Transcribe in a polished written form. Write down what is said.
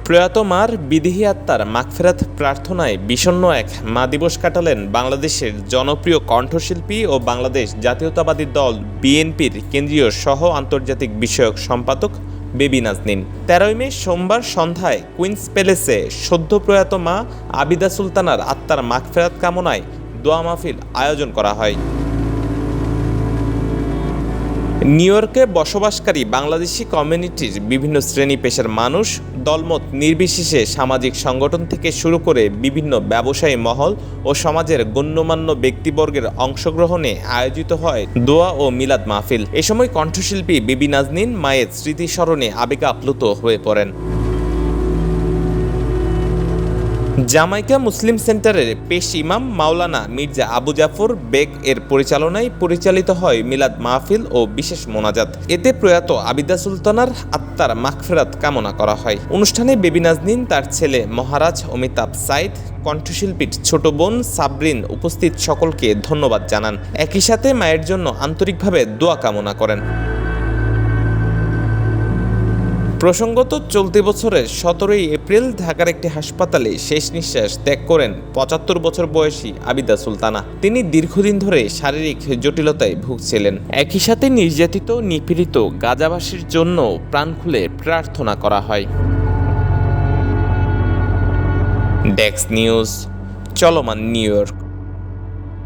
প্রয়াত মার বিদেহী আত্মার মাগফিরাত প্রার্থনায় বিষণ্ণ এক মা দিবস কাটালেন বাংলাদেশের জনপ্রিয় কণ্ঠশিল্পী ও বাংলাদেশ জাতীয়তাবাদী দল বিএনপির কেন্দ্রীয় সহ আন্তর্জাতিক বিষয়ক সম্পাদক বেবি নাজনীন। 13 মে সোমবার সন্ধ্যায় কুইন্স প্যালেসে সদ্য প্রয়াত মা আবিদা সুলতানার আত্মার মাগফিরাত কামনায় দোয়া মাহফিল আয়োজন করা হয়। নিউ ইয়র্কে বসবাসকারী বাংলাদেশি কমিউনিটির বিভিন্ন শ্রেণী পেশার মানুষ, দলমত নির্বিশেষে সামাজিক সংগঠন থেকে শুরু করে বিভিন্ন ব্যবসায়ী মহল ও সমাজের গণ্যমান্য ব্যক্তিবর্গের অংশগ্রহণে আয়োজিত হয় দোয়া ও মিলাদ মাহফিল। এ সময় কণ্ঠশিল্পী বেবি নাজনীন মায়ের স্মৃতিস্মরণে আবেগে আপ্লুত হয়ে পড়েন। জামাইকা মুসলিম সেন্টারের পেশ ইমাম মাওলানা মির্জা আবু জাফর বেগ এর পরিচালনায় পরিচালিত হয় মিলাদ মাহফিল ও বিশেষ মোনাজাত। এতে প্রয়াত আবিদা সুলতানার আত্মার মাগফিরাত কামনা করা হয়। অনুষ্ঠানে বেবি নাজনীন, তার ছেলে মহারাজ অমিতাভ সাইদ, কণ্ঠশিল্পীর ছোট বোন সাবরিন উপস্থিত সকলকে ধন্যবাদ জানান। একই সাথে মায়ের জন্য আন্তরিকভাবে দোয়া কামনা করেন। প্রসঙ্গত, চলতি বছরের 17 এপ্রিল ঢাকার একটি হাসপাতালে শেষ নিঃশ্বাস ত্যাগ করেন 75 বছর বয়সী আবিদা সুলতানা। তিনি দীর্ঘদিন ধরে শারীরিক জটিলতায় ভুগছিলেন। একই সাথে নির্যাতিত নিপীড়িত গাজাবাসীর জন্য প্রাণ খুলে প্রার্থনা করা হয়। ডেস্ক নিউজ, চলমান নিউ ইয়র্ক।